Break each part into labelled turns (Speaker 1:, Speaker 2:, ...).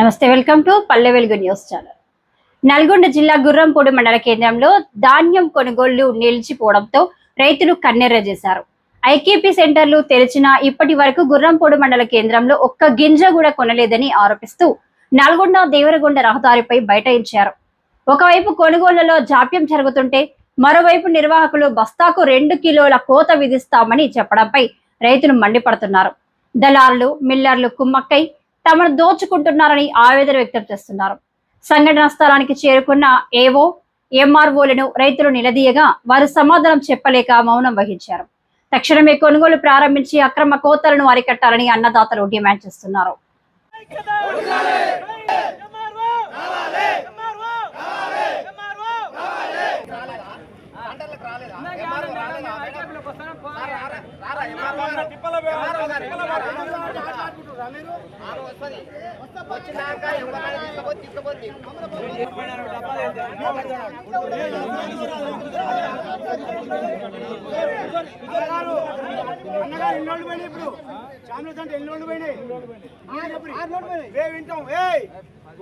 Speaker 1: నమస్తే, welcome to Palle Velugu news channel. Nalgonda జిల్లా గుర్రంపూడి మండల కేంద్రంలో ధాన్యం కొనుగోళ్లు నిలిచిపోవడంతో రైతులు కన్నెర్ర చేశారు. ఐకేపీ సెంటర్లు తెరిచినా ఇప్పటి వరకు గుర్రంపూడి మండల కేంద్రంలో ఒక్క గింజ కూడా కొనలేదని ఆరోపిస్తూ నల్గొండ దేవరగొండ రహదారిపై బైఠాయించారు. ఒకవైపు కొనుగోళ్లలో జాప్యం జరుగుతుంటే మరోవైపు నిర్వాహకులు బస్తాకు 2 కిలోల కోత విధిస్తామని చెప్పడంపై రైతులు మండిపడుతున్నారు. దళారులు, మిల్లర్లు కుమ్మక్కై తమను దోచుకుంటున్నారని ఆవేదన వ్యక్తం చేస్తున్నారు. సంఘటన స్థలానికి చేరుకున్న ఏవో, ఎంఆర్ఓలను రైతులు నిలదీయగా వారు సమాధానం చెప్పలేక మౌనం వహించారు. తక్షణమే కొనుగోలు ప్రారంభించి అక్రమ కోతలను అరికట్టాలని అన్నదాతలు డిమాండ్ చేస్తున్నారు.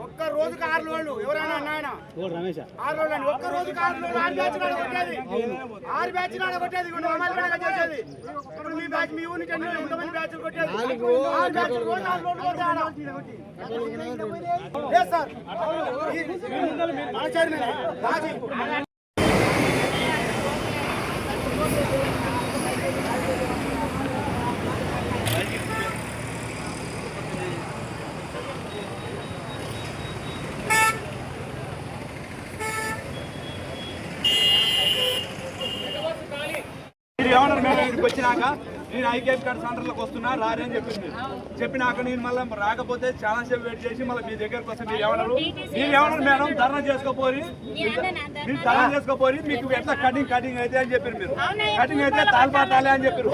Speaker 2: ఒక్క రోజుకి 6 లోడ్లు ఎవరైనా అన్నాయన 6 లోడ్లు అండి. ఒక్క రోజుకి 6 లోడ్లు 6 బ్యాచ్ నాడ కొట్టేది 6 బ్యాచ్ నాడ కొట్టేది చేసేది. ఇప్పుడు మీ బ్యాచ్ మీ ఊరికి ఎంతమంది బ్యాచ్లు కొట్టేది 6 బ్యాచ్లు రోజు 6 లోడ్లు కొట్టాడు లేదు సార్. ఏమన్నారు మేడం, ఇక్కడికి వచ్చినాక నేను ఐకేపీ కార్డు సెంటర్లకు వస్తున్నా రాని అని చెప్పినాక నేను మళ్ళీ రాకపోతే చాలా సేపు వెయిట్ చేసి మళ్ళీ మీ దగ్గరకు వస్తే మీరు ఏమన్నారు మేడం ధర్నా చేసుకోపోయి మీరు ధర్నా చేసుకోపోయి మీకు ఎట్లా కటింగ్ అయితే అని చెప్పారు. మీరు కటింగ్ అయితే తాల్పాటాలే అని చెప్పారు.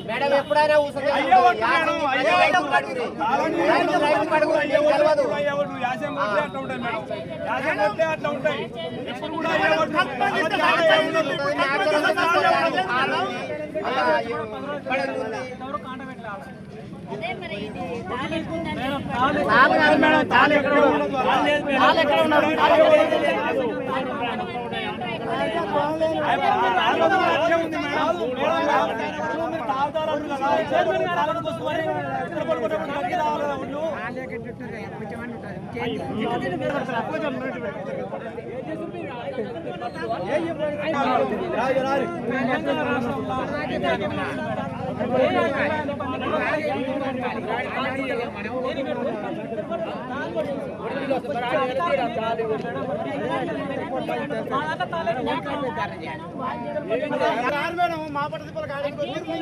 Speaker 3: మేడం ఎప్పుడైనా
Speaker 2: అట్లా ఉంటాయి. ఎప్పుడు కూడా మా పట్ల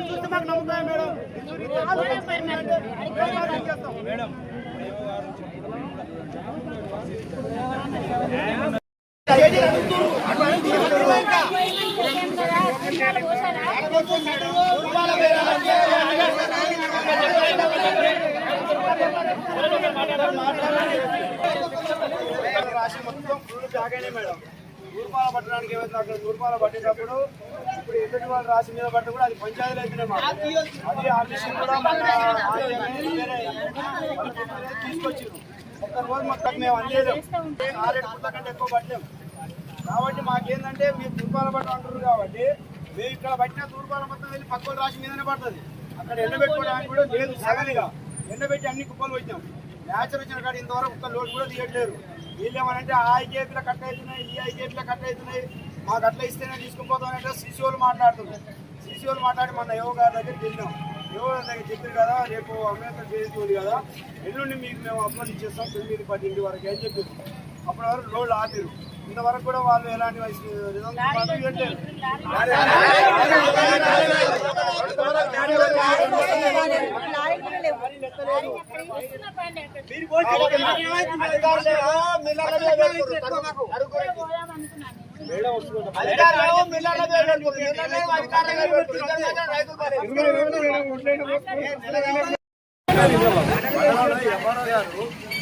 Speaker 2: చూస్తే మాకు నమ్ముతాయి మేడం. మేడం రాశి మొత్తం ఫుల్ బ్యాగ్ అయినాయి మేడం. తూర్పాల పట్టడానికి ఏమైంది, అక్కడ తూర్పాల పట్టేటప్పుడు ఇప్పుడు ఎదుటి వాళ్ళ రాశి మీద పట్టు కూడా అది పంచాయతీలు అయితేనే అది ఆర్టీసీ కూడా తీసుకొచ్చారు. ఒక్క రోజు మొత్తం మేము అందలేదు 6 పుట్ల కంటే ఎక్కువ పట్టలేము. కాబట్టి మాకేంటంటే మీరు తూర్పాల పట్టు అంటారు కాబట్టి మేము ఇక్కడ పట్టిన తూర్పాల మొత్తం వెళ్ళి పక్క రాశి మీదనే పడుతుంది. అక్కడ ఎండబెట్టుకోవడానికి కూడా లేదు. సగలిగా ఎండబెట్టి అన్ని కుప్పలు వచ్చినాం. న్యాచురల్ వచ్చిన కాడ ఇంతవరకు ఒక్క లోడ్ కూడా తీయట్లేరు. వీళ్ళు ఏమనంటే ఆ ఐకేపీలో కట్ అవుతున్నాయి, ఈ ఐకేపీలో కట్ అవుతున్నాయి, మాకు అట్లా ఇస్తేనే తీసుకుపోతామంటే సీసీఓలు మాట్లాడుతున్నారు. సీసీఓలు మాట్లాడి మన యువ గారి దగ్గరికి వెళ్ళినాం. యువ దగ్గర చెప్పారు కదా రేపు అంబేద్కర్ జయంతి ఉంది కదా, ఎల్లుండి మీకు మేము అప్లోడ్ ఇచ్చేస్తాం 9, 10 వరకు అని చెప్పారు. అప్పటి వరకు లోడ్లు ఆపారు. ఇంతవరకు కూడా వాళ్ళు ఎలాంటి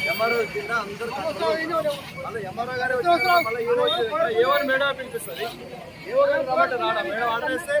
Speaker 2: ఎంఆర్ఓ కింద అందరూ ఎంఆర్ఓ గారు ఏమని మేడం పిలిపిస్తుంది ఏవో గారు కాబట్టి రాడా మేడం ఆర్డర్ ఇస్తే